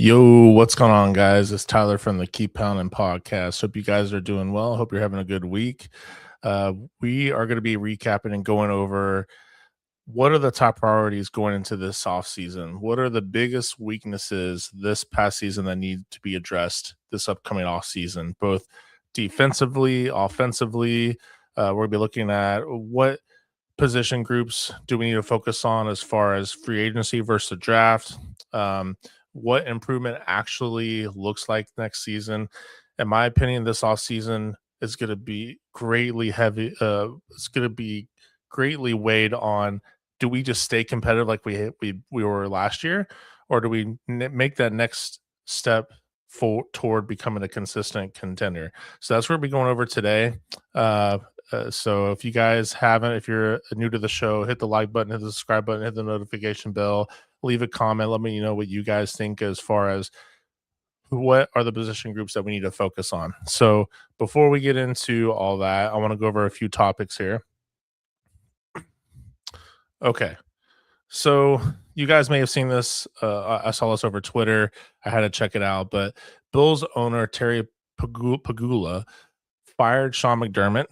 Yo, what's going on, guys? It's Tyler from the Keep Pounding podcast. Hope you guys are doing well. Hope you're having a good week. We are going to be recapping and going over what are the top priorities going into this offseason. What are the biggest weaknesses this past season that need to be addressed this upcoming offseason, both defensively, offensively. We'll be looking at what position groups do we need to focus on as far as free agency versus the draft. What improvement actually looks like next season. In my opinion, this offseason is going to be greatly heavy. It's going to be greatly weighed on, do we just stay competitive like we were last year, or do we make that next step toward becoming a consistent contender? So that's what we're going over today. So if you guys haven't, if you're new to the show, hit the like button, hit the subscribe button, hit the notification bell, leave a comment. Let me know what you guys think as far as what are the position groups that we need to focus on. So before we get into all that, I want to go over a few topics here. Okay. So you guys may have seen this. I saw this over Twitter. I had to check it out. But Bills owner Terry Pagula fired Sean McDermott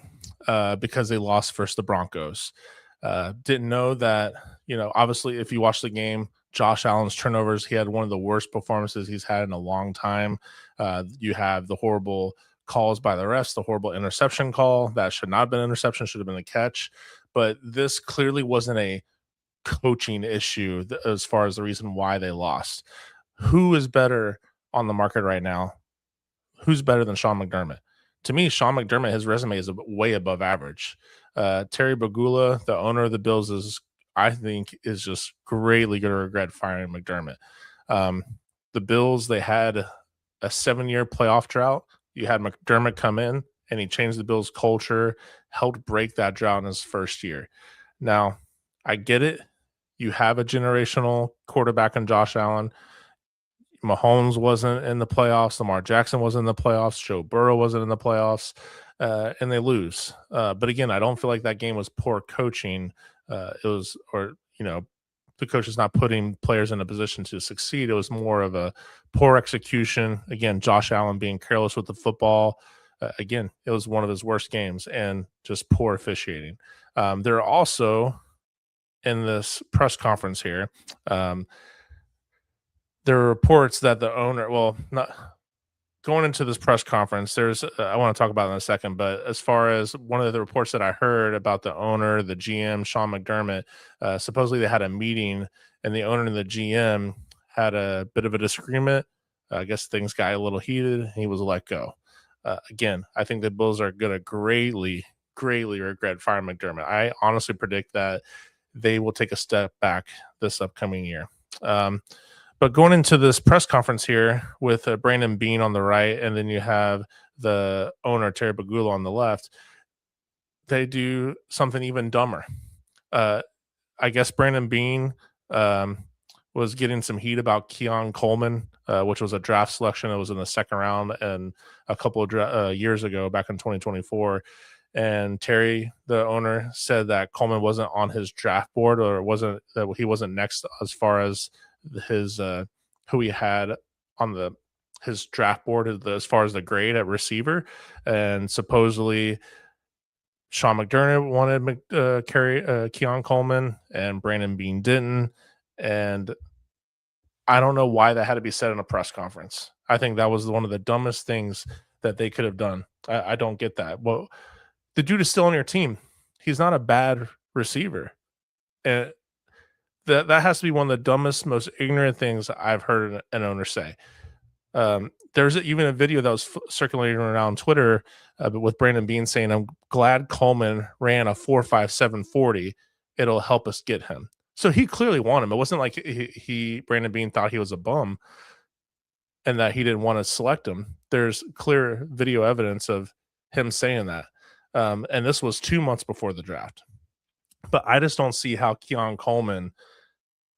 because they lost versus the Broncos. Didn't know that, obviously, if you watch the game, Josh Allen's turnovers, he had one of the worst performances he's had in a long time. You have the horrible calls by the refs, the horrible interception call. That should not have been an interception, should have been a catch. But this clearly wasn't a coaching issue as far as the reason why they lost. Who is better on the market right now? Who's better than Sean McDermott? To me, Sean McDermott, his resume is way above average. Terry Pagula, the owner of the Bills, I think is just greatly going to regret firing McDermott. The Bills, they had a 7-year playoff drought. You had McDermott come in, and he changed the Bills' culture, helped break that drought in his first year. Now, I get it. You have a generational quarterback in Josh Allen. Mahomes wasn't in the playoffs. Lamar Jackson wasn't in the playoffs. Joe Burrow wasn't in the playoffs, and they lose. But again, I don't feel like that game was poor coaching. It was, the coach is not putting players in a position to succeed. It was more of a poor execution. Again, Josh Allen being careless with the football. Again, it was one of his worst games, and just poor officiating. There are also, in this press conference here, there are reports that the owner, not going into this press conference, there's, I want to talk about it in a second, but as far as one of the reports that I heard about the owner, the GM, Sean McDermott, supposedly they had a meeting and the owner and the GM had a bit of a disagreement. I guess things got a little heated and he was let go. Again, I think the Bills are going to greatly regret firing McDermott. I honestly predict that they will take a step back this upcoming year. But going into this press conference here with Brandon Beane on the right, and then you have the owner, Terry Pagula, on the left, they do something even dumber. I guess Brandon Beane was getting some heat about Keon Coleman, which was a draft selection. It was in the second round and a couple of years ago, back in 2024. And Terry, the owner, said that Coleman wasn't on his draft board, or he wasn't next as far as his who he had on his draft board as far as the grade at receiver. And supposedly Sean McDermott wanted Keon Coleman and Brandon Beane didn't. And I don't know why that had to be said in a press conference. I think that was one of the dumbest things that they could have done. I don't get that. Well, the dude is still on your team. He's not a bad receiver. And that has to be one of the dumbest, most ignorant things I've heard an owner say. There's even a video that was circulating around Twitter with Brandon Beane saying, "I'm glad Coleman ran a 4.57 40. It'll help us get him." So he clearly wanted him. It wasn't like Brandon Beane thought he was a bum and that he didn't want to select him. There's clear video evidence of him saying that. And this was 2 months before the draft. But I just don't see how Keon Coleman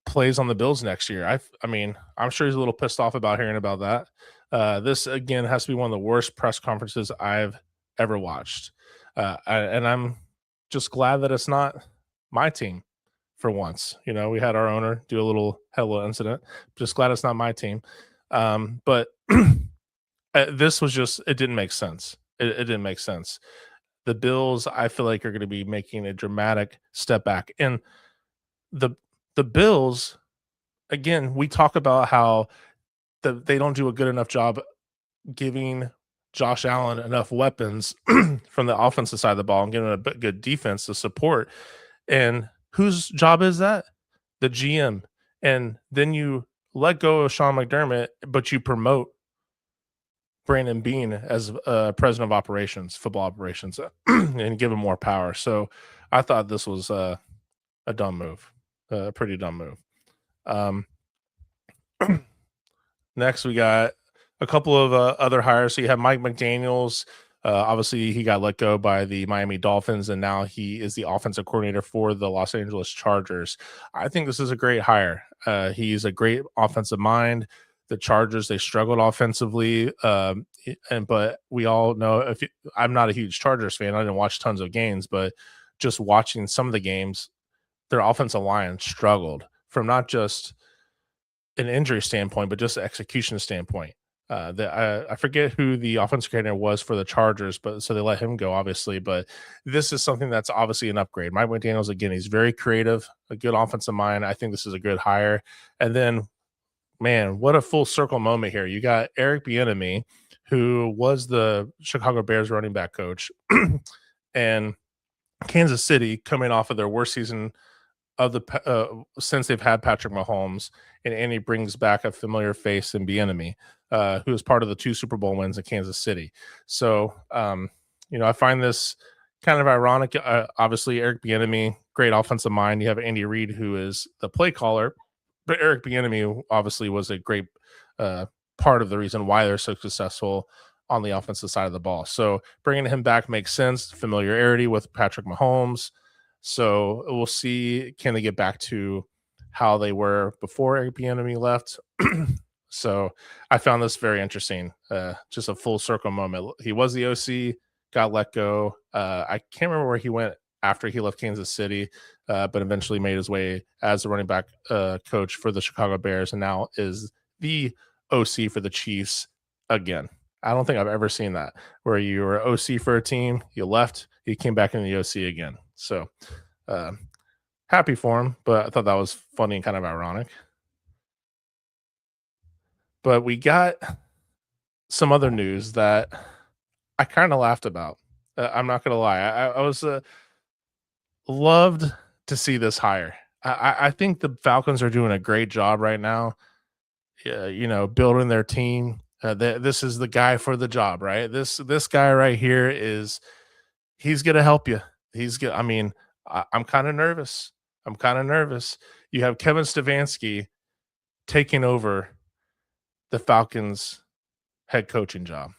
plays on the Bills next year. I mean, I'm sure he's a little pissed off about hearing about that. This, again, has to be one of the worst press conferences I've ever watched. And I'm just glad that it's not my team for once. We had our owner do a little hello incident. Just glad it's not my team. But this was just it didn't make sense. It didn't make sense. The Bills, I feel like, are going to be making a dramatic step back, and the the Bills again. We talk about how they don't do a good enough job giving Josh Allen enough weapons from the offensive side of the ball and giving him a good defense to support. And whose job is that? The GM. And then you let go of Sean McDermott, but you promote Brandon Bean as president of operations, football operations, and give him more power. So I thought this was a dumb move, a pretty dumb move. Um, Next, we got a couple of other hires. So you have Mike McDaniels. Obviously, he got let go by the Miami Dolphins, and now he is the offensive coordinator for the Los Angeles Chargers. I think this is a great hire. He's a great offensive mind. The Chargers, they struggled offensively, but we all know I'm not a huge Chargers fan. I didn't watch tons of games, but just watching some of the games, their offensive line struggled from not just an injury standpoint, but just an execution standpoint. I forget who the offensive coordinator was for the Chargers, but so they let him go, obviously. But this is something that's obviously an upgrade. Mike McDaniel's again, he's very creative, a good offensive mind. I think this is a good hire. And then, man, what a full circle moment here. You got Eric Bieniemy, who was the Chicago Bears running back coach, and Kansas City coming off of their worst season of since they've had Patrick Mahomes, and Andy brings back a familiar face in Bieniemy, who is part of the 2 Super Bowl wins in Kansas City. So, I find this kind of ironic. Obviously, Eric Bieniemy, great offensive mind. You have Andy Reid, who is the play caller, but Eric Bieniemy obviously was a great uh, part of the reason why they're so successful on the offensive side of the ball. So bringing him back makes sense. Familiarity with Patrick Mahomes, so we'll see, can they get back to how they were before Eric Bieniemy left? So I found this very interesting. Just a full circle moment. He was the OC, got let go. I can't remember where he went after he left Kansas City, but eventually made his way as the running back coach for the Chicago Bears, and now is the OC for the Chiefs again. I don't think I've ever seen that where you were OC for a team, you left, you came back in the OC again. So uh, happy for him, but I thought that was funny and kind of ironic. But we got some other news that I kind of laughed about. I'm not gonna lie, I was loved to see this hire. I think the Falcons are doing a great job right now. Building their team. This is the guy for the job, right? This guy right here is he's gonna help you. He's good. I mean, I'm kind of nervous. I'm kind of nervous. You have Kevin Stefanski taking over the Falcons head coaching job.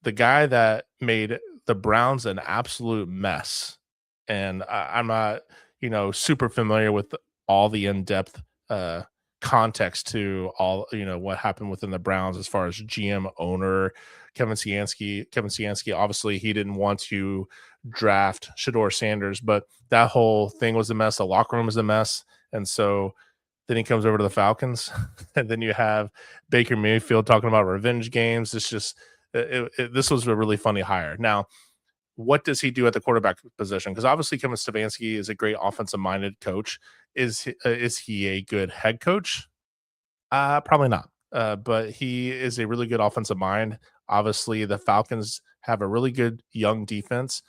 The guy that made the Browns an absolute mess. And I'm not, super familiar with all the in-depth context to all, what happened within the Browns as far as GM owner Kevin Cianski. Kevin Cianski, obviously, he didn't want to draft Shador Sanders, but that whole thing was a mess. The locker room was a mess. And so then he comes over to the Falcons, and then you have Baker Mayfield talking about revenge games. It's just this was a really funny hire. Now, what does he do at the quarterback position? Because obviously Kevin Stefanski is a great offensive-minded coach. Is he a good head coach? Probably not. But he is a really good offensive mind. Obviously, the Falcons have a really good young defense,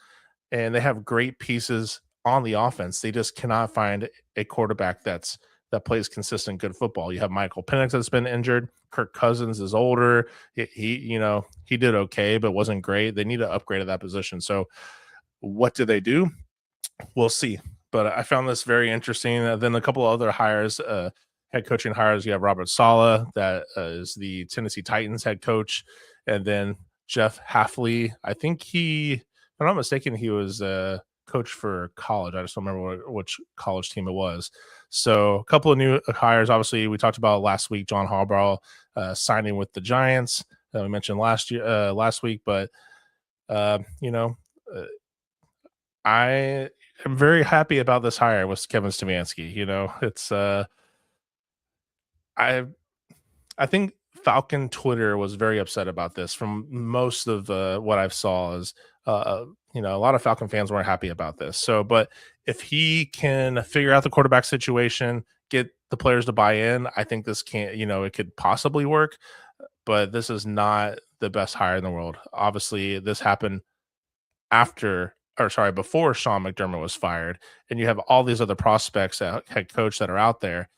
and they have great pieces on the offense. They just cannot find a quarterback that plays consistent good football. You have Michael Penix that's been injured. Kirk Cousins is older. He did okay, but wasn't great. They need to upgrade at that position. So what do they do? We'll see. But I found this very interesting. Then a couple of other hires, head coaching hires. You have Robert Saleh, that is the Tennessee Titans head coach, and then Jeff Hafley. I think if I'm not mistaken, he was coach for college. I just don't remember which college team it was. So a couple of new hires. Obviously, we talked about last week, John Harbaugh signing with the Giants. We mentioned last week, but uh, you know, uh, I am very happy about this hire with Kevin Stefanski. It's I I think Falcon Twitter was very upset about this. From most of what I've saw is, a lot of Falcon fans weren't happy about this. So, but if he can figure out the quarterback situation, get the players to buy in, I think this can't, it could possibly work. But this is not the best hire in the world. Obviously, this happened before Sean McDermott was fired, and you have all these other prospects at head coach that are out there.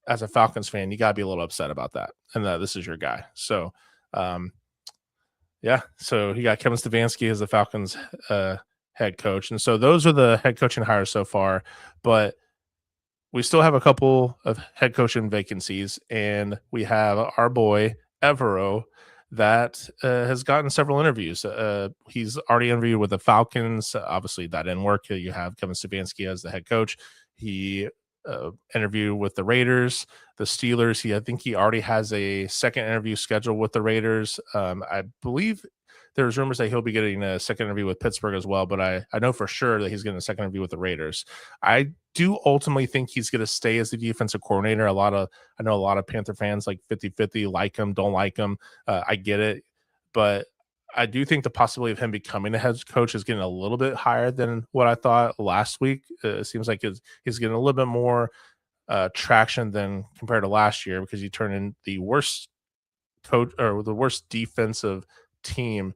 As a Falcons fan, you got to be a little upset about that, and that this is your guy. So, um, yeah. So he got Kevin Stefanski as the Falcons head coach, and so those are the head coaching hires so far. But we still have a couple of head coaching vacancies, and we have our boy Evero that has gotten several interviews. He's already interviewed with the Falcons. Obviously, that didn't work. You have Kevin Stefanski as the head coach. He interviewed with the Raiders, the Steelers. I think he already has a second interview scheduled with the Raiders. I believe there's rumors that he'll be getting a second interview with Pittsburgh as well, but I know for sure that he's getting a second interview with the Raiders. I do ultimately think he's going to stay as the defensive coordinator. I know a lot of Panther fans like 50-50, like him, don't like him. I get it, but I do think the possibility of him becoming a head coach is getting a little bit higher than what I thought last week. It seems like he's getting a little bit more traction than compared to last year, because he turned in the worst coach or the worst defensive team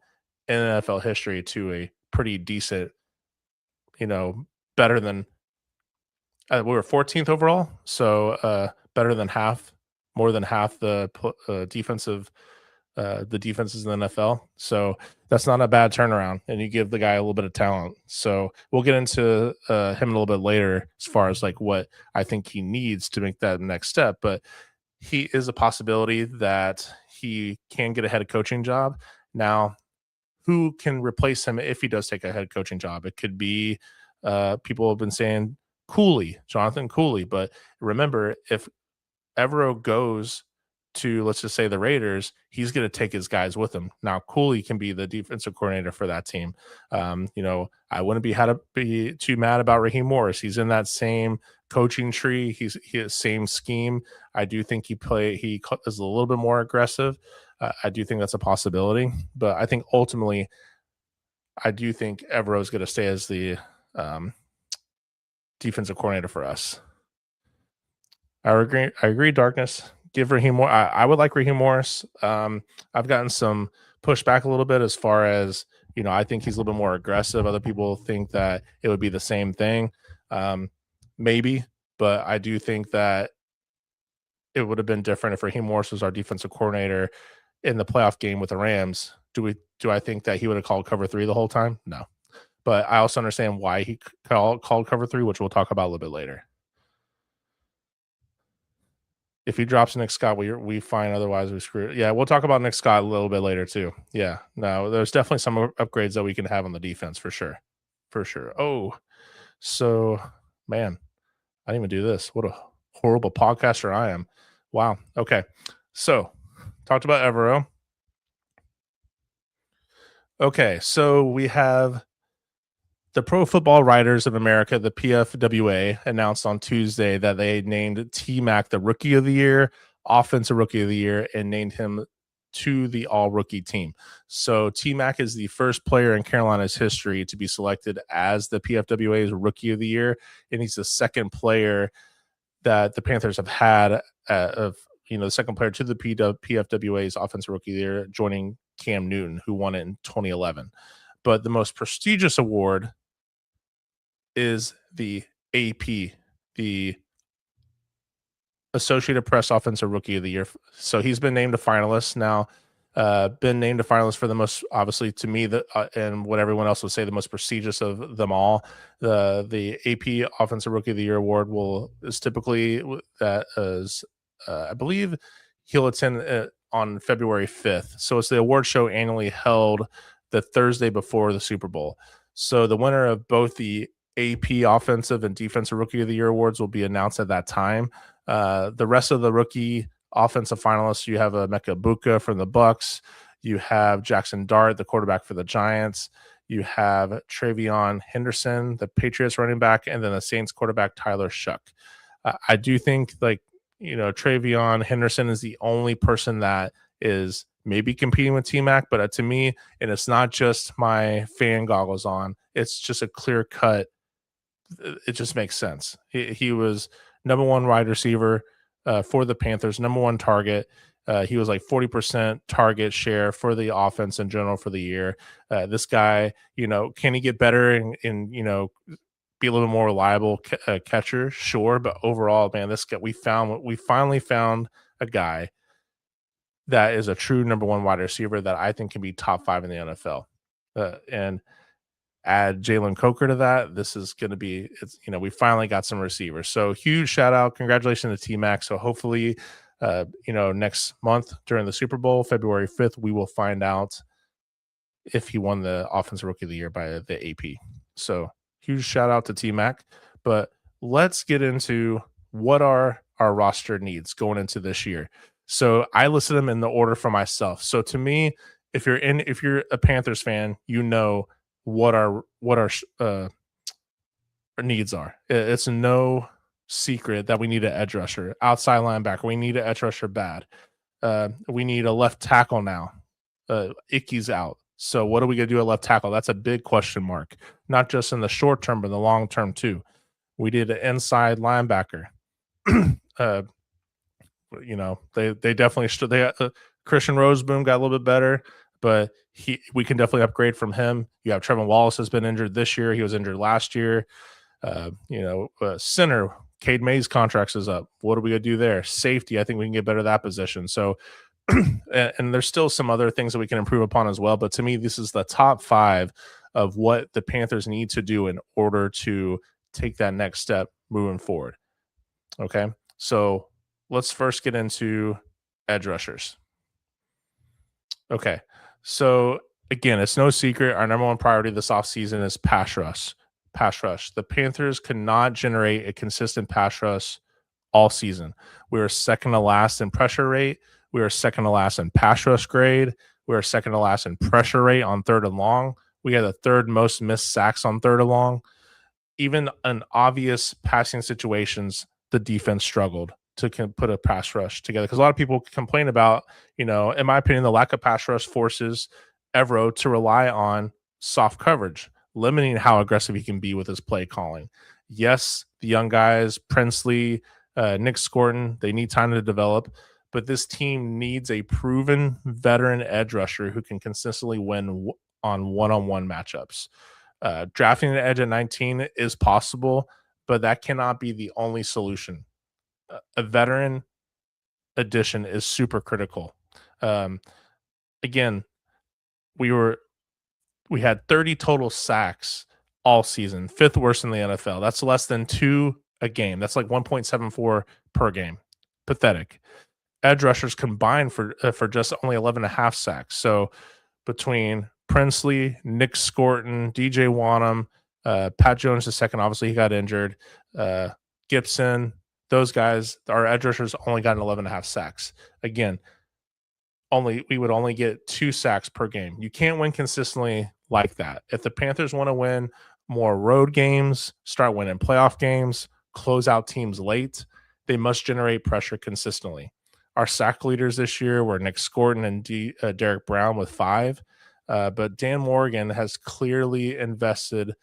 in NFL history to a pretty decent, better than we were 14th overall, so better than half, more than half the defenses in the NFL. So that's not a bad turnaround, and you give the guy a little bit of talent. So we'll get into him a little bit later as far as like what I think he needs to make that next step. But he is a possibility that he can get a head coaching job. Now, who can replace him if he does take a head coaching job? It could be people have been saying Jonathan Cooley. But remember, if Evero goes to, let's just say, the Raiders, he's going to take his guys with him. Now, Cooley can be the defensive coordinator for that team. I wouldn't be too mad about Raheem Morris. He's in that same coaching tree. He has same scheme. I do think he is a little bit more aggressive. I do think that's a possibility, but I think ultimately, I do think Evero is going to stay as the defensive coordinator for us. I agree. Darkness. Give Raheem Morris. I would like Raheem Morris. I've gotten some pushback a little bit as far as, I think he's a little bit more aggressive. Other people think that it would be the same thing. Maybe, but I do think that it would have been different if Raheem Morris was our defensive coordinator in the playoff game with the Rams. Do I think that he would have called cover 3 the whole time? No. But I also understand why he called cover 3, which we'll talk about a little bit later. If he drops Nick Scott, we fine. Otherwise, we screw it. Yeah, we'll talk about Nick Scott a little bit later too. Yeah, no, there's definitely some upgrades that we can have on the defense for sure. For sure. Oh, so, man, I didn't even do this. What a horrible podcaster I am. Wow. Okay. So, talked about Evero. Okay, so we have the Pro Football Writers of America, the PFWA, announced on Tuesday that they named T-Mac the Rookie of the Year, Offensive Rookie of the Year, and named him to the All-Rookie team. So T-Mac is the first player in Carolina's history to be selected as the PFWA's Rookie of the Year, and he's the second player that the Panthers have had the second player to the PFWA's Offensive Rookie of the Year, joining Cam Newton, who won it in 2011. But the most prestigious award is the AP, the Associated Press Offensive Rookie of the Year. So he's been named a finalist now. Been named a finalist for the most, obviously, to me, and what everyone else would say, the most prestigious of them all. The AP Offensive Rookie of the Year award is typically I believe he'll attend on February 5th. So it's the award show annually held the Thursday before the Super Bowl. So the winner of both the AP Offensive and Defensive Rookie of the Year awards will be announced at that time. The rest of the rookie offensive finalists, you have Emeka Buka from the Bucks, you have Jackson Dart, the quarterback for the Giants, you have Travion Henderson, the Patriots running back, and then the Saints quarterback Tyler Shuck. I do think Travion Henderson is the only person that is maybe competing with T-Mac, but to me, and it's not just my fan goggles on, it's just a clear cut. It just makes sense. He was number one wide receiver for the Panthers, number one target. He was like 40% target share for the offense in general for the year. This guy, can he get better and be a little more reliable catcher? Sure, but overall, man, this guy we finally found a guy that is a true number one wide receiver that I think can be top 5 in the NFL. And add Jalen Coker to that, this is going to be, we finally got some receivers. So huge shout out. Congratulations to T-Mac. So hopefully, next month during the Super Bowl, February 5th, we will find out if he won the Offensive Rookie of the Year by the AP. So huge shout out to T-Mac. But let's get into what are our roster needs going into this year. So I listed them in the order for myself. So to me, if you're a Panthers fan, what our needs are. It's no secret that we need an edge rusher, outside linebacker. We need an edge rusher bad. We need a left tackle now. Icky's out. So what are we going to do at left tackle? That's a big question mark, not just in the short term, but in the long term too. We did an inside linebacker. They definitely should. Christian Roseboom got a little bit better, but we can definitely upgrade from him. You have Trevin Wallace has been injured this year. He was injured last year. Center, Cade Mays' contracts is up. What are we going to do there? Safety, I think we can get better at that position. So, and there's still some other things that we can improve upon as well. But to me, this is the top 5 of what the Panthers need to do in order to take that next step moving forward. Okay, so let's first get into edge rushers. Okay, so again, it's no secret our number one priority this offseason is pass rush. The Panthers could not generate a consistent pass rush all season. We were second to last in pressure rate. We were second to last in pass rush grade. We were second to last in pressure rate on third and long. We had the third most missed sacks on third and long. Even in obvious passing situations, the defense struggled to put a pass rush together. Because a lot of people complain about, in my opinion, the lack of pass rush forces Evero to rely on soft coverage, limiting how aggressive he can be with his play calling. Yes, the young guys, Princely, Nick Scorton, they need time to develop, but this team needs a proven veteran edge rusher who can consistently win on one-on-one matchups. Drafting an edge at 19 is possible, but that cannot be the only solution. A veteran addition is super critical. Again, we had 30 total sacks all season, 5th worst in the NFL. That's less than 2 a game. That's like 1.74 per game. Pathetic. Edge rushers combined for just only 11.5 sacks. So between Princely, Nick Scorton, DJ Wanham, Pat Jones II, obviously he got injured, Gibson, those guys, our edge rushers only got 11.5 sacks. Again, we would only get 2 sacks per game. You can't win consistently like that. If the Panthers want to win more road games, start winning playoff games, close out teams late, they must generate pressure consistently. Our sack leaders this year were Nick Scorton and Derek Brown with 5. But Dan Morgan has clearly invested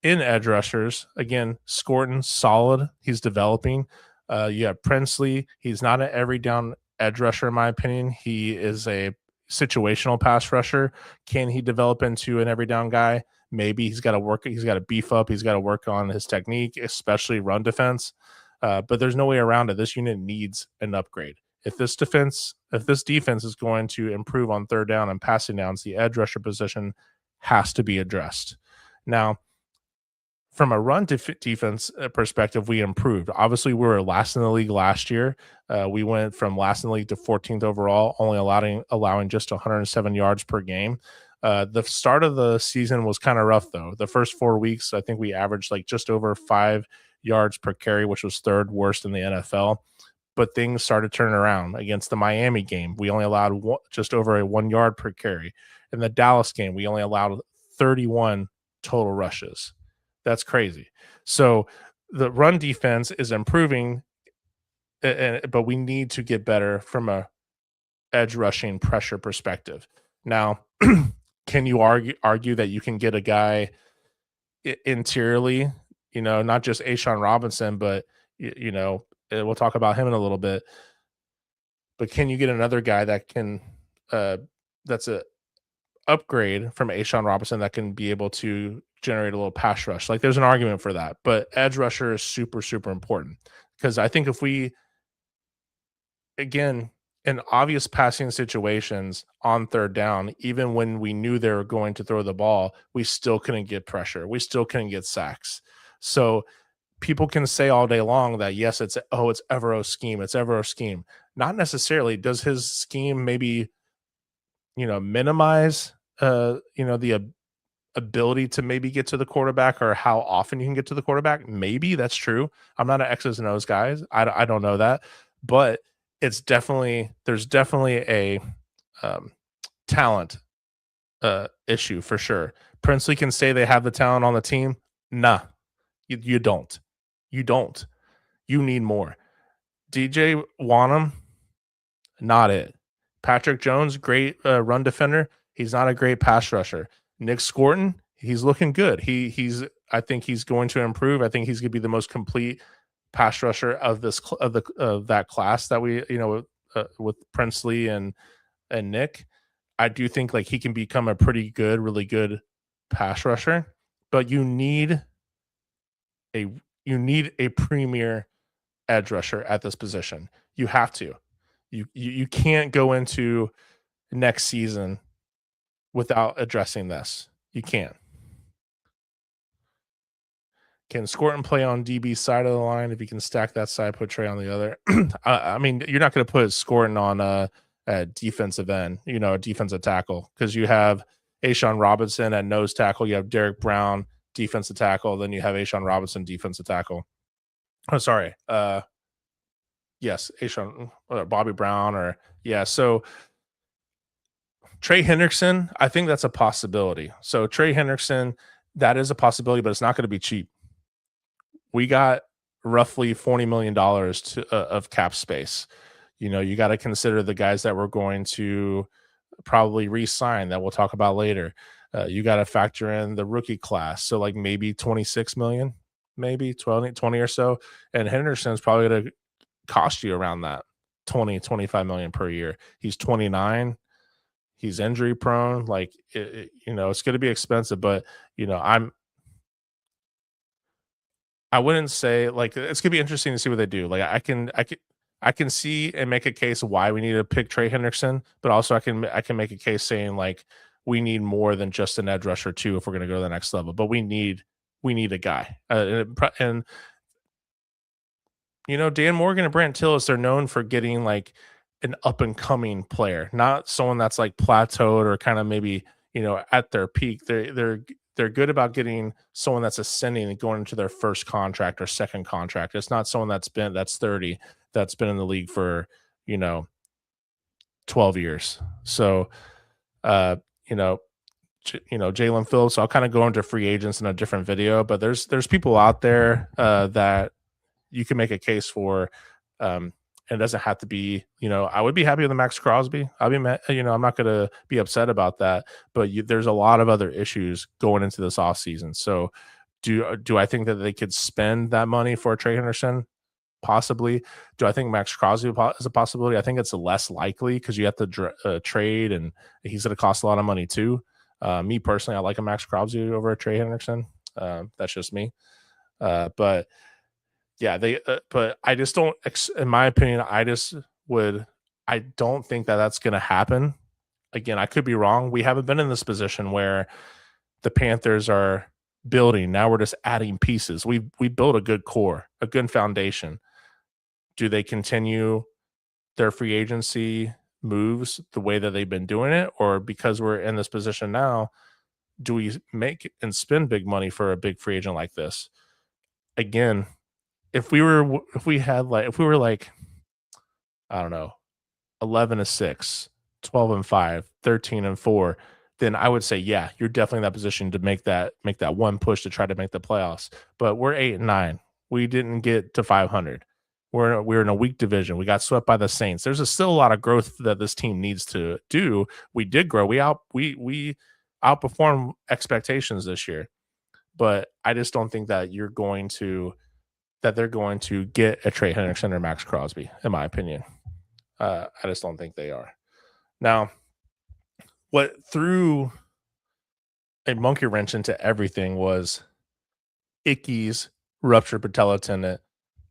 in edge rushers. Again, Scorton, solid. He's developing. You have Princely. He's not an every down edge rusher, in my opinion. He is a situational pass rusher. Can he develop into an every down guy? Maybe. He's got to work. He's got to beef up. He's got to work on his technique, especially run defense. But there's no way around it. This unit needs an upgrade. If this defense is going to improve on third down and passing downs, the edge rusher position has to be addressed. Now, from a run defense perspective, we improved. Obviously, we were last in the league last year. We went from last in the league to 14th overall, only allowing just 107 yards per game. The start of the season was kind of rough, though. The first 4 weeks, I think we averaged like just over 5 yards per carry, which was 3rd worst in the NFL. But things started turning around. Against the Miami game, we only allowed just over a 1 yard per carry. In the Dallas game, we only allowed 31 total rushes. That's crazy. So the run defense is improving, but we need to get better from a edge rushing pressure perspective. Now, can you argue that you can get a guy interiorly, not just Ashawn Robinson, but we'll talk about him in a little bit. But can you get another guy that can that's a upgrade from Ashawn Robinson that can be able to generate a little pass rush? Like there's an argument for that, but edge rusher is super, super important because I think if we, again, in obvious passing situations on third down, even when we knew they were going to throw the ball, we still couldn't get pressure. We still couldn't get sacks. So people can say all day long that yes, it's Evero's scheme. It's Evero's scheme. Not necessarily. Does his scheme maybe, minimize the ability to maybe get to the quarterback or how often you can get to the quarterback? Maybe that's true. I'm not an X's and O's guys. I don't know that, but there's definitely a talent issue for sure. Princely can say they have the talent on the team. Nah, you don't. You don't. You need more. DJ Wanham, not it. Patrick Jones, great run defender. He's not a great pass rusher. Nick Scorton, he's looking good. I think he's going to improve. I think he's going to be the most complete pass rusher of that class that we, with Princely and Nick. I do think like he can become a pretty good, really good pass rusher, but you need a premier edge rusher at this position. You have to. You can't go into next season without addressing this. You can't. Can Scorton play on DB side of the line? If you can stack that side, put Trey on the other. I mean, you're not going to put Scorton on a defensive end, a defensive tackle, because you have Ashawn Robinson at nose tackle. You have Derek Brown, defensive tackle. Then you have Ashawn Robinson, defensive tackle. Oh, sorry. Yes, Ashawn, Bobby Brown, so Trey Hendrickson, I think that's a possibility. So Trey Hendrickson, that is a possibility, but it's not going to be cheap. We got roughly $40 million of cap space. You got to consider the guys that we're going to probably re-sign that we'll talk about later. You got to factor in the rookie class. So like maybe 26 million, maybe 20 or so. And Henderson's probably going to cost you around that 25 million per year. He's 29. He's injury prone. Like, it's going to be expensive, but I wouldn't say like it's going to be interesting to see what they do. Like I can see and make a case why we need to pick Trey Hendrickson, but also I can make a case saying like we need more than just an edge rusher too if we're going to go to the next level. But we need a guy, and Dan Morgan and Brant Tillis are known for getting like an up and coming player, not someone that's like plateaued or kind of maybe at their peak. They're good about getting someone that's ascending and going into their first contract or second contract. It's not someone that's 30 that's been in the league for 12 years. So Jalen Phillips. I'll kind of go into free agents in a different video, but there's people out there that you can make a case for. And it doesn't have to be, I would be happy with the Max Crosby. I'm not going to be upset about that, but there's a lot of other issues going into this offseason. So do I think that they could spend that money for Trey Henderson? Possibly. Do I think Max Crosby is a possibility? I think it's less likely because you have to trade and he's going to cost a lot of money too. Me personally, I like a Max Crosby over a Trey Henderson. That's just me. But yeah, but I just don't, in my opinion, I don't think that that's going to happen. Again, I could be wrong. We haven't been in this position where the Panthers are building. Now we're just adding pieces. We built a good core, a good foundation. Do they continue their free agency moves the way that they've been doing it? Or because we're in this position now, do we make and spend big money for a big free agent like this? Again, if we were like, I don't know, 11-6, 12-5, 13-4, then I would say, yeah, you're definitely in that position to make that one push to try to make the playoffs. But we're 8-9. We didn't get to 500. we're in a weak division. We got swept by the Saints. There's still a lot of growth that this team needs to do. We did grow. We outperformed expectations this year, but I just don't think that they're going to get a Trey Hendrickson or Max Crosby, in my opinion. I just don't think they are. Now, what threw a monkey wrench into everything was Icky's ruptured patella tendon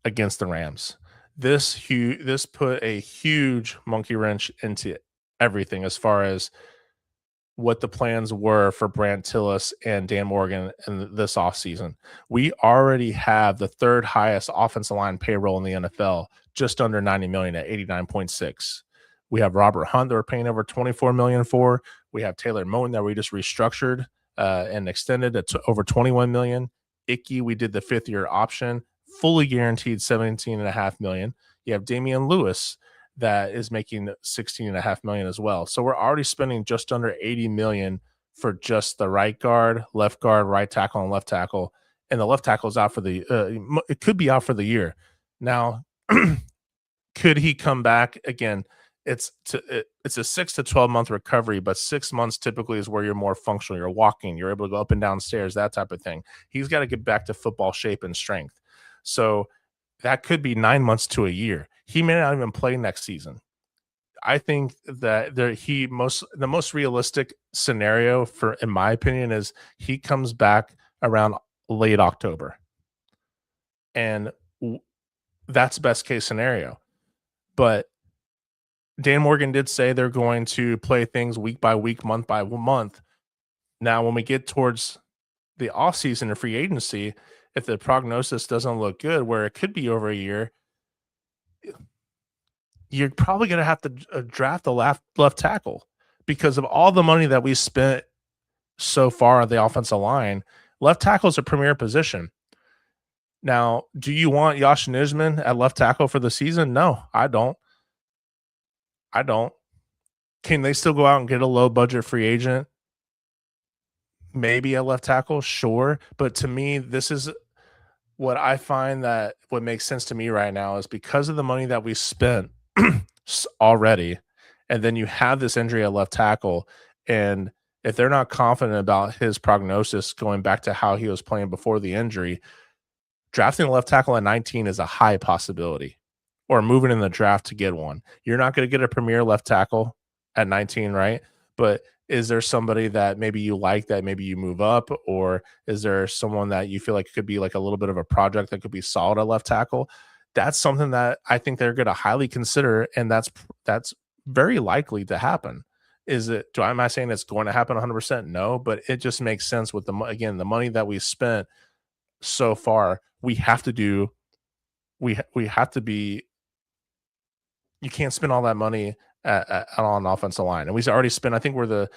against the Rams. This put a huge monkey wrench into everything as far as what the plans were for Brant Tillis and Dan Morgan in this offseason. We already have the third highest offensive line payroll in the NFL, just under 90 million at 89.6. We have Robert Hunt that we're paying over 24 million for. We have Taylor Moton that we just restructured and extended to over 21 million. Icky, we did the 5th-year option, fully guaranteed 17.5 million. You have Damian Lewis that is making 16.5 million as well. So we're already spending just under 80 million for just the right guard, right tackle, and left tackle. And the left tackle is out for it could be out for the year. Now, could he come back again? It's a 6 to 12 month recovery, but 6 months typically is where you're more functional. You're walking, you're able to go up and down stairs, that type of thing. He's got to get back to football shape and strength. So that could be 9 months to a year. He may not even play next season. I think that the most realistic scenario in my opinion, is he comes back around late October, and that's best case scenario. But Dan Morgan did say they're going to play things week by week, month by month. Now, when we get towards the offseason and free agency, if the prognosis doesn't look good, where it could be over a year, you're probably going to have to draft the left tackle because of all the money that we spent so far on the offensive line. Left tackle is a premier position. Now, do you want Josh Nijman at left tackle for the season? No, I don't. Can they still go out and get a low budget free agent? Maybe a left tackle, sure. But to me, this is what I find that what makes sense to me right now is because of the money that we spent already, and then you have this injury at left tackle, and if they're not confident about his prognosis going back to how he was playing before the injury, drafting a left tackle at 19 is a high possibility, or moving in the draft to get one. You're not going to get a premier left tackle at 19, right? But is there somebody that maybe you like that maybe you move up, or is there someone that you feel like could be like a little bit of a project that could be solid at left tackle? That's something that I think they're going to highly consider, and that's very likely to happen. Am I saying it's going to happen 100%? No, but it just makes sense with the money that we spent so far. We have to be. You can't spend all that money on an offensive line, and we already spent. I think we're the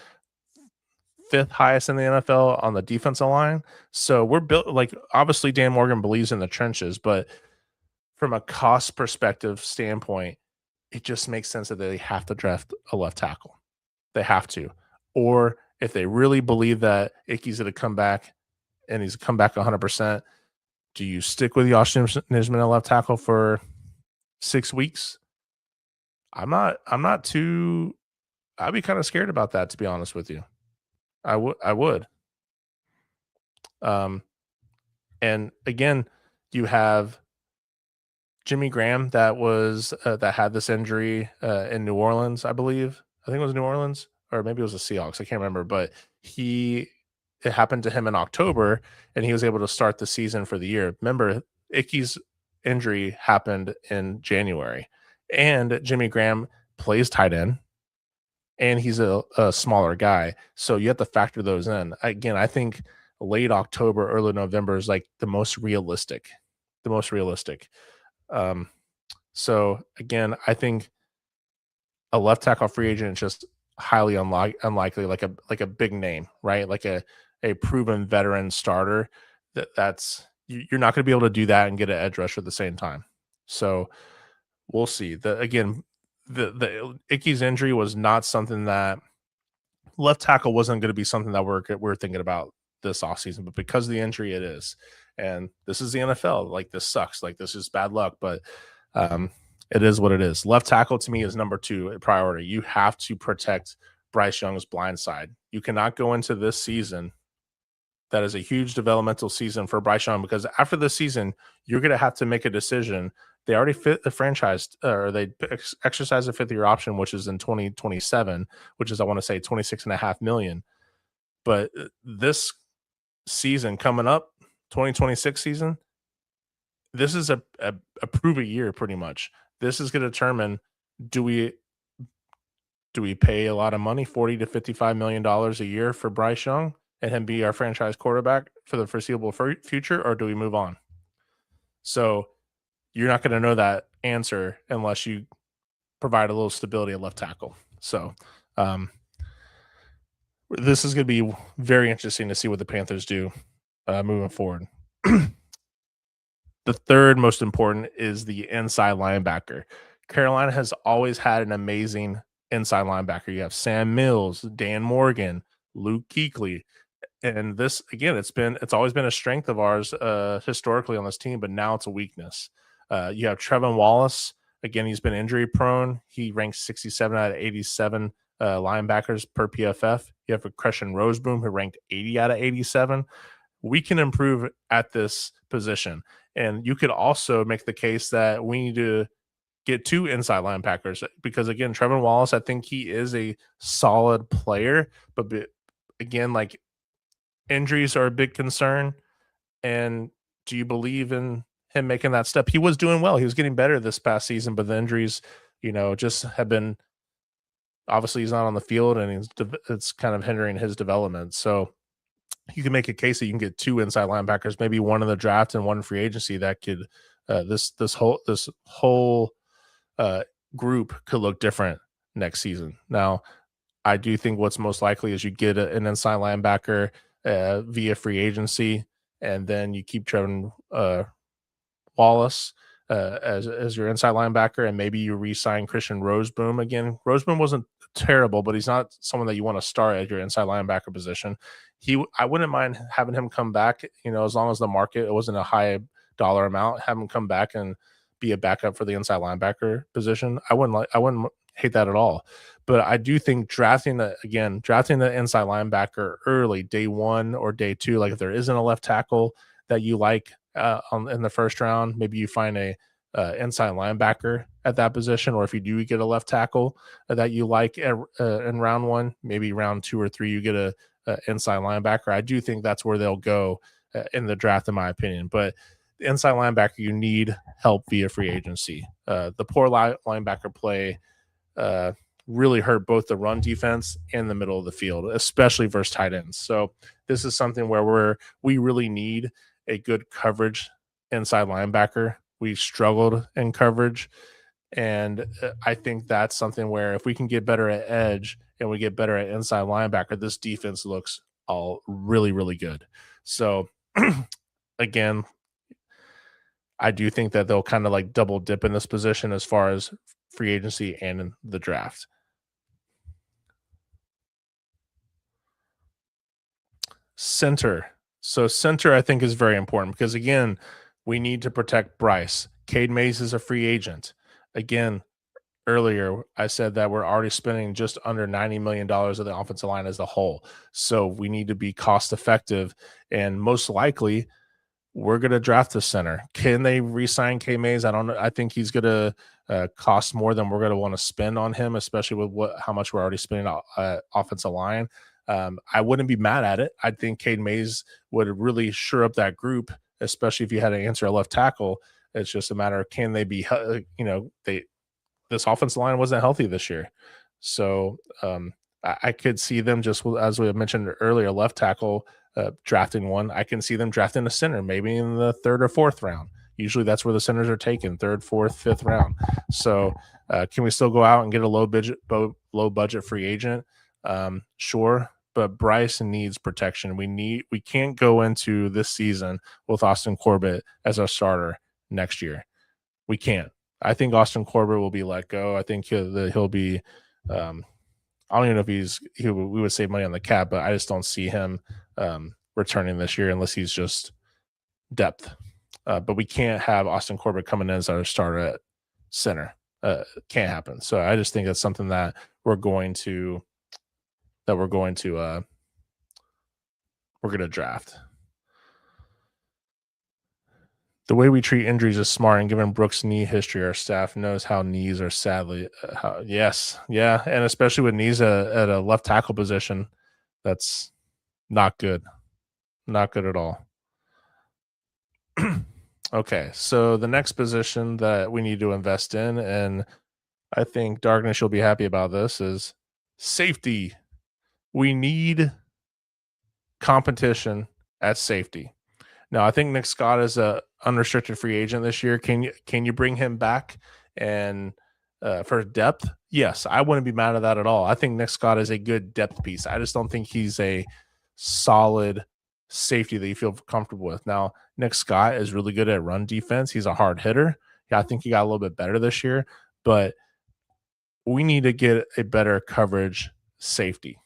5th highest in the NFL on the defensive line. So we're built like, obviously Dan Morgan believes in the trenches, but from a cost perspective standpoint, it just makes sense that they have to draft a left tackle. They have to. Or if they really believe that Icky's going to come back and he's come back 100%, do you stick with Josh Nijman at left tackle for 6 weeks? I'd be kind of scared about that, to be honest with you. I would. And again, you have Jimmy Graham that had this injury in New Orleans, I believe. I think it was New Orleans, or maybe it was the Seahawks. I can't remember, but it happened to him in October, and he was able to start the season for the year. Remember, Icky's injury happened in January, and Jimmy Graham plays tight end, and he's a smaller guy. So you have to factor those in. Again, I think late October, early November is like the most realistic. So again, I think a left tackle free agent is just highly unlikely, like a big name, right? Like a proven veteran starter. You're not going to be able to do that and get an edge rusher at the same time. So we'll see. The Icky's injury was not something that left tackle wasn't going to be something that we're thinking about this offseason, but because of the injury, it is. And this is the NFL. Like, this sucks. Like, this is bad luck. But Um, it is what it is. Left tackle to me is number 2 priority. You have to protect Bryce Young's blind side. You cannot go into this season that is a huge developmental season for Bryce Young because after this season, you're going to have to make a decision. They already fit the franchise, or they exercise a 5th year option, which is in 2027, which is, I want to say, 26.5 million. But this season coming up, 2026 season, this is a prove it year pretty much. This is going to determine, do we pay a lot of money, 40 to 55 million dollars a year for Bryce Young and him be our franchise quarterback for the foreseeable future, or do we move on? So you're not going to know that answer unless you provide a little stability at left tackle. So um, this is going to be very interesting to see what the Panthers do moving forward. The third most important is the inside linebacker. Carolina has always had an amazing inside linebacker. You have Sam Mills, Dan Morgan, Luke Kuechly, and this again, it's always been a strength of ours historically on this team, but now it's a weakness. You have Trevin Wallace. Again, he's been injury prone. He ranks 67 out of 87 linebackers per PFF. You have a Christian Roseboom who ranked 80 out of 87. We can improve at this position. And you could also make the case that we need to get 2 inside linebackers because, again, Trevin Wallace, I think he is a solid player, but again, like, injuries are a big concern. And do you believe in him making that step? He was doing well. He was getting better this past season, but the injuries, just have been, obviously he's not on the field and it's kind of hindering his development. So you can make a case that you can get 2 inside linebackers, maybe one in the draft and one free agency that could this whole group could look different next season. Now, I do think what's most likely is you get an inside linebacker via free agency, and then you keep Trevin Wallace as your inside linebacker, and maybe you re-sign Christian Roseboom again. Roseboom wasn't terrible, but he's not someone that you want to start at your inside linebacker position. I wouldn't mind having him come back, as long as the market, it wasn't a high dollar amount, have him come back and be a backup for the inside linebacker position. I wouldn't hate that at all. But I do think drafting the inside linebacker early, day 1 or day 2, like if there isn't a left tackle that you like in the first round, maybe you find a inside linebacker at that position, or if you do get a left tackle that you like in round 1, maybe round 2 or 3 you get a inside linebacker. I do think that's where they'll go in the draft, in my opinion. But the inside linebacker, you need help via free agency. The poor linebacker play really hurt both the run defense and the middle of the field, especially versus tight ends. So this is something where we really need a good coverage inside linebacker. We struggled in coverage, and I think that's something where if we can get better at edge and we get better at inside linebacker, this defense looks all really, really good. So again, I do think that they'll kind of like double dip in this position as far as free agency and in the draft. Center. So center, I think, is very important because, again, we need to protect Bryce. Cade Mays is a free agent. Again, earlier I said that we're already spending just under $90 million of the offensive line as a whole. So we need to be cost effective, and most likely we're going to draft a center. Can they re-sign K Mays? I don't know. I think he's going to cost more than we're going to want to spend on him, especially with how much we're already spending on offensive line. I wouldn't be mad at it. I think Cade Mays would really shore up that group, especially if you had to answer a left tackle. It's just a matter of, can they be, this offensive line wasn't healthy this year. So I could see them, just as we mentioned earlier, left tackle drafting one. I can see them drafting a center, maybe in the 3rd or 4th round. Usually that's where the centers are taken, 3rd, 4th, 5th round. So can we still go out and get a low budget free agent? Sure. But Bryce needs protection. We can't go into this season with Austin Corbett as our starter next year. We can't. I think Austin Corbett will be let go. I think he'll be. I don't even know if we would save money on the cap, but I just don't see him returning this year unless he's just depth. But we can't have Austin Corbett coming in as our starter center. Can't happen. So I just think that's something that we're going to that we're going to draft. The way we treat injuries is smart, and given Brooks' knee history, our staff knows how knees are sadly. Yes, yeah, and especially with knees at a left tackle position, that's not good. Not good at all. Okay, so the next position that we need to invest in, and I think Darkness will be happy about this, is safety. We need competition at safety. Now, I think Nick Scott is a unrestricted free agent this year. Can you bring him back and for depth? Yes, I wouldn't be mad at that at all. I think Nick Scott is a good depth piece. I just don't think he's a solid safety that you feel comfortable with. Now, Nick Scott is really good at run defense. He's a hard hitter. Yeah, I think he got a little bit better this year, but we need to get a better coverage safety.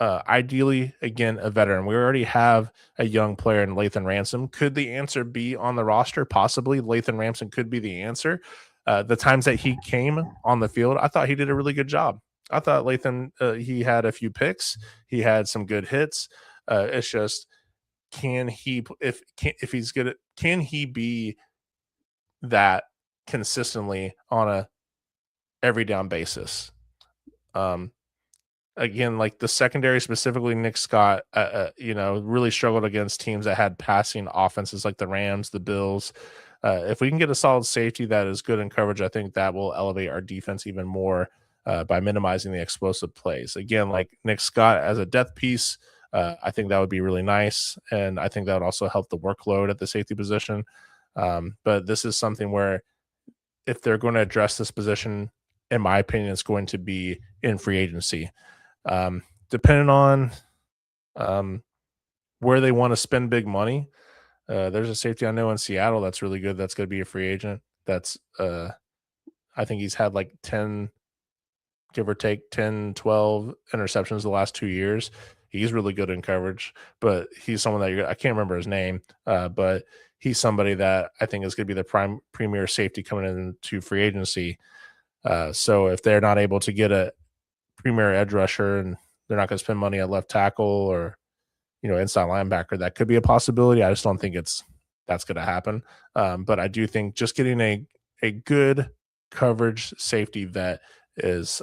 Ideally, again, a veteran. We already have a young player in Lathan Ransom. Could the answer be on the roster? Possibly. Lathan Ransom could be the answer. The times that he came on the field, I thought he did a really good job. I thought Lathan, he had a few picks. He had some good hits. It's just, can he, if he's good at, can he be that consistently on a every down basis? Um, Again, like the secondary, specifically Nick Scott, really struggled against teams that had passing offenses like the Rams, the Bills. If we can get a solid safety that is good in coverage, I think that will elevate our defense even more by minimizing the explosive plays. Again, like Nick Scott as a depth piece, I think that would be really nice, and I think that would also help the workload at the safety position. But this is something where if they're going to address this position, in my opinion, it's going to be in free agency. Depending on where they want to spend big money, there's a safety I know in Seattle that's really good. That's going to be a free agent. That's I think he's had like 10, give or take 10, 12 interceptions the last 2 years. He's really good in coverage, but he's someone that I can't remember his name, but he's somebody that I think is going to be the premier safety coming into free agency. So if they're not able to get a premier edge rusher and they're not going to spend money at left tackle or inside linebacker, that could be a possibility. I just don't think that's going to happen. But I do think just getting a good coverage safety vet is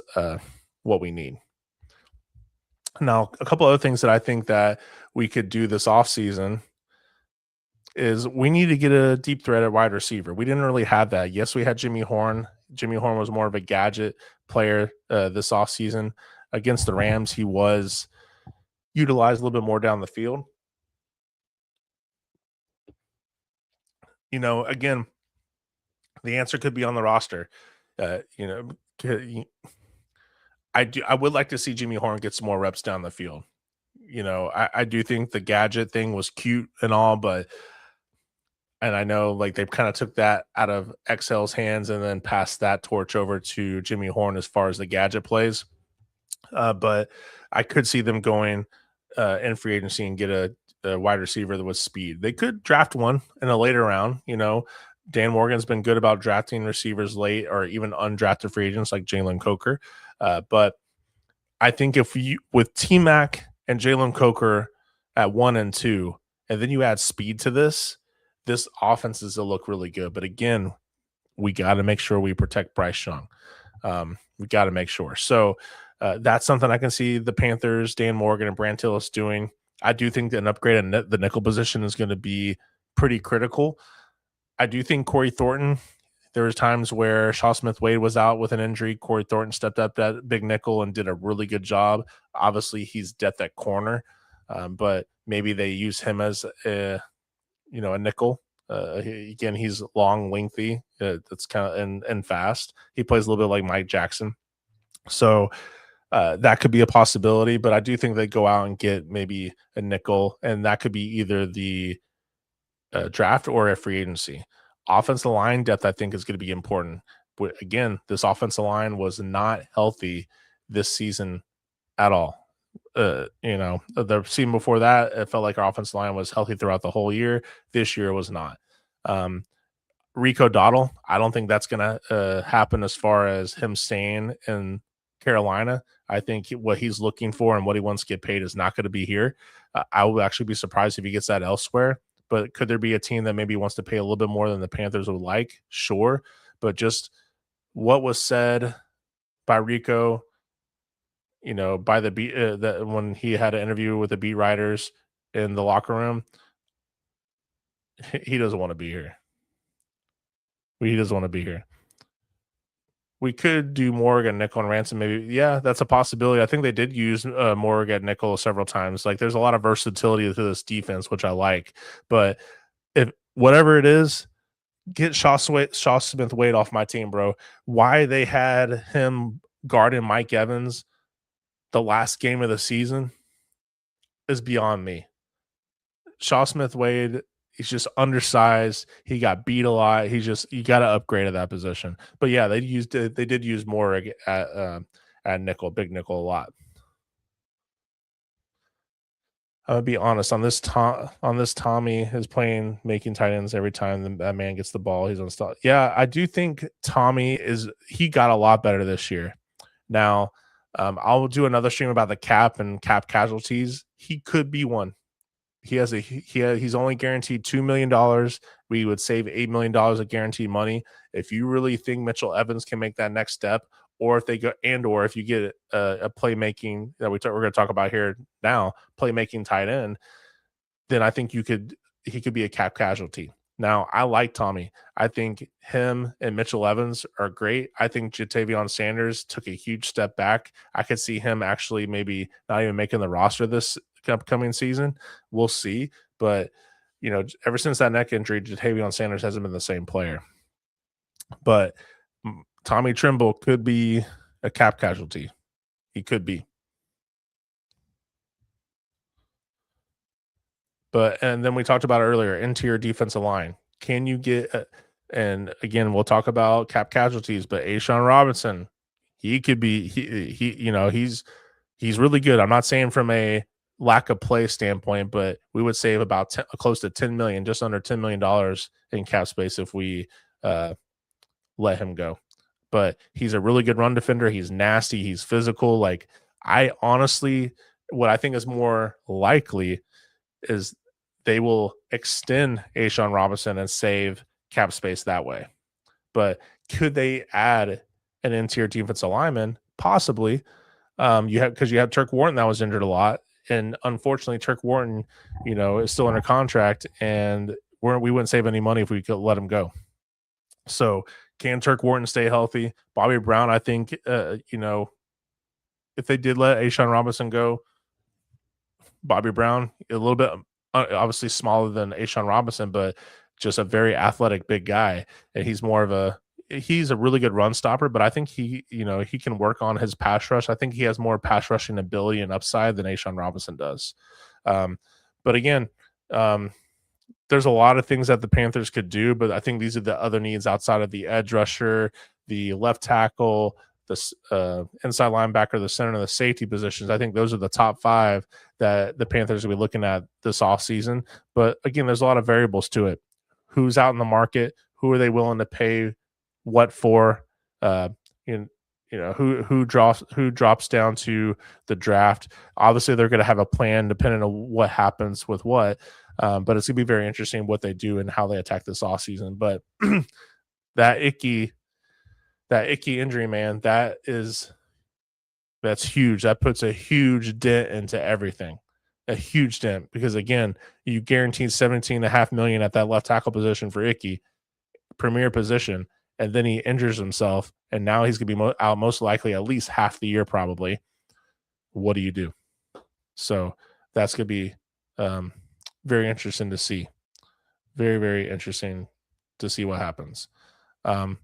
what we need. Now, a couple other things that I think that we could do this offseason is we need to get a deep threat at wide receiver. We didn't really have that. Yes, we had Jimmy Horn. Jimmy Horn was more of a gadget player this offseason. Against the Rams, he was utilized a little bit more down the field. Again, the answer could be on the roster. I would like to see Jimmy Horn get some more reps down the field. I do think the gadget thing was cute and all, and I know like they've kind of took that out of Excel's hands and then passed that torch over to Jimmy Horn as far as the gadget plays. But I could see them going in free agency and get a wide receiver that was speed. They could draft one in a later round. Dan Morgan's been good about drafting receivers late or even undrafted free agents like Jalen Coker. But I think if you with T-Mac and Jalen Coker at 1 and 2, and then you add speed to this offense is to look really good. But again, we got to make sure we protect Bryce Young. We got to make sure. So that's something I can see the Panthers, Dan Morgan, and Brant Tillis doing. I do think that an upgrade in the nickel position is going to be pretty critical. I do think Corey Thornton, there was times where Shaw Smith-Wade was out with an injury. Corey Thornton stepped up that big nickel and did a really good job. Obviously, he's depth at corner, but maybe they use him as a nickel. Again, he's long, lengthy. That's kind of and fast. He plays a little bit like Mike Jackson. So that could be a possibility, but I do think they go out and get maybe a nickel, and that could be either the draft or a free agency. Offensive line depth, I think, is going to be important. But again, this offensive line was not healthy this season at all. The season before that, it felt like our offensive line was healthy throughout the whole year. This year was not. Rico Dottle, I don't think that's gonna happen as far as him staying in Carolina. I think what he's looking for and what he wants to get paid is not going to be here. I would actually be surprised if he gets that elsewhere. But could there be a team that maybe wants to pay a little bit more than the Panthers would like? Sure, but just what was said by Rico, by the beat that when he had an interview with the beat writers in the locker room, he doesn't want to be here. He doesn't want to be here. We could do Morgan, nickel, and ransom. Maybe, yeah, that's a possibility. I think they did use Morgan, nickel several times. Like, there's a lot of versatility to this defense, which I like. But if whatever it is, get Shaw Smith Wade off my team, bro. Why they had him guarding Mike Evans the last game of the season is beyond me. Shaw Smith Wade, he's just undersized. He got beat a lot. You got to upgrade at that position. But yeah, they did use more at nickel, big nickel a lot. I'm gonna be honest on this Tommy is playing making tight ends every time that man gets the ball. He's unstoppable. Yeah, I do think he got a lot better this year. Now, I'll do another stream about the cap and cap casualties. He could be one. He's only guaranteed $2 million. We would save $8 million of guaranteed money. If you really think Mitchell Evans can make that next step, or if you get a playmaking that we're going to talk about here now, playmaking tight end, then I think he could be a cap casualty. Now, I like Tommy. I think him and Mitchell Evans are great. I think Jatavion Sanders took a huge step back. I could see him actually maybe not even making the roster this upcoming season. We'll see. But, ever since that neck injury, Jatavion Sanders hasn't been the same player. But Tommy Trimble could be a cap casualty. He could be. And then we talked about earlier, interior defensive line. Can you get and again, we'll talk about cap casualties, but A'Shawn Robinson, he could be he's really good. I'm not saying from a lack of play standpoint, but we would save about close to 10 million, just under $10 million in cap space if we let him go. But he's a really good run defender. He's nasty. He's physical. Like, I honestly, what I think is more likely is they will extend A'Shawn Robinson and save cap space that way. But could they add an interior defensive lineman? Possibly. Because you have Turk Wharton that was injured a lot, and unfortunately, Turk Wharton, is still under contract, and we wouldn't save any money if we could let him go. So, can Turk Wharton stay healthy? Bobby Brown, I think, if they did let A'Shawn Robinson go, Bobby Brown, a little bit obviously smaller than A'Shawn Robinson, but just a very athletic big guy. And he's a really good run stopper, but I think he can work on his pass rush. I think he has more pass rushing ability and upside than A'Shawn Robinson does. But again, there's a lot of things that the Panthers could do, but I think these are the other needs outside of the edge rusher, the left tackle, the inside linebacker, the center, and the safety positions. I think those are the top 5 that the Panthers will be looking at this offseason. But again, there's a lot of variables to it. Who's out in the market? Who are they willing to pay what for? Who drops down to the draft. Obviously, they're going to have a plan depending on what happens with what. But it's going to be very interesting what they do and how they attack this offseason. But that icky injury, man, that's huge. That puts a huge dent into everything. A huge dent, because again, you guaranteed $17.5 million at that left tackle position for Icky, premier position, and then he injures himself, and now he's gonna be out most likely at least half the year probably. What do you do? So that's gonna be very interesting to see. Very, very interesting to see what happens. But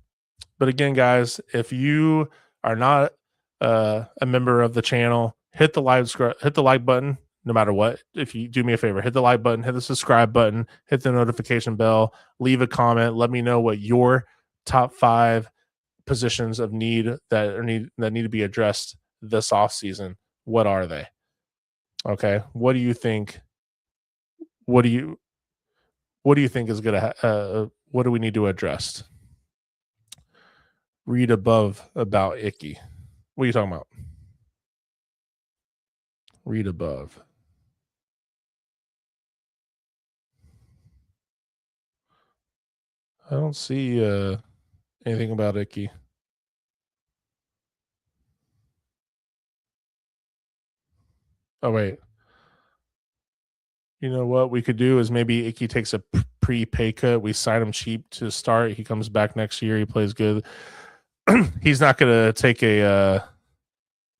again, guys, if you are not a member of the channel, hit the like button no matter what. If you do me a favor, hit the like button, hit the subscribe button, hit the notification bell, leave a comment. Let me know what your top 5 positions of need that need to be addressed this offseason. What are they? Okay. What do you think? What do you think is gonna What do we need to address? Read above about Icky. What are you talking about? Read above. I don't see anything about Icky. Oh wait. You know what we could do is maybe Icky takes a pre-pay cut. We sign him cheap to start. He comes back next year. He plays good. He's not going to take a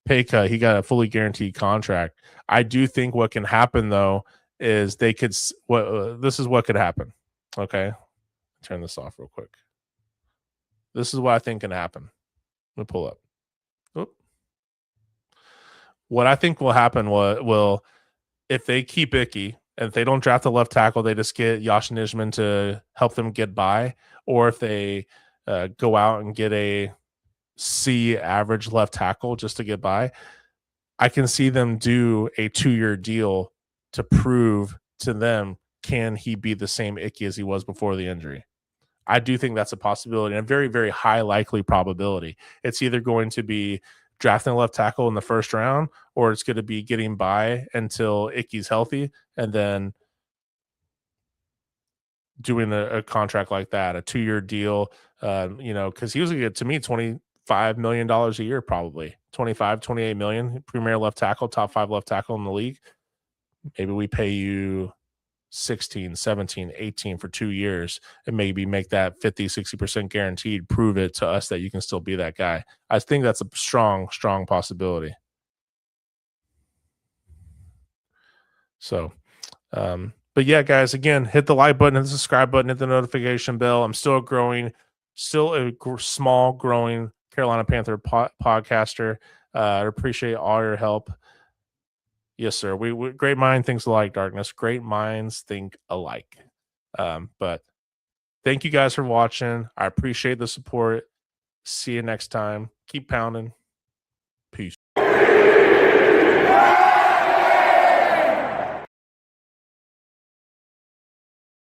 pay cut. He got a fully guaranteed contract. I do think what can happen though is they could. What this is what could happen. Okay, turn this off real quick. This is what I think can happen. Let me pull up. Oop. What I think will happen will if they keep Icky and if they don't draft a left tackle, they just get Yash Nijman to help them get by, or if they go out and get a C average left tackle just to get by, I can see them do a 2-year deal to prove to them can he be the same Icky as he was before the injury. I do think that's a possibility and a very, very high likely probability. It's either going to be drafting a left tackle in the first round or it's going to be getting by until Icky's healthy and then doing a contract like that, a 2-year deal, because he was going to get, to me, $25 million a year, probably 25, 28 million, premier left tackle, top 5 left tackle in the league. Maybe we pay you 16, 17, 18 for 2 years and maybe make that 50, 60% guaranteed, prove it to us that you can still be that guy. I think that's a strong, strong possibility. So, but yeah, guys, again, hit the like button, hit the subscribe button, hit the notification bell. I'm still growing, still a small, growing Carolina Panther podcaster. I appreciate all your help. Yes, sir. We great mind thinks alike, darkness. Great minds think alike. But thank you guys for watching. I appreciate the support. See you next time. Keep pounding.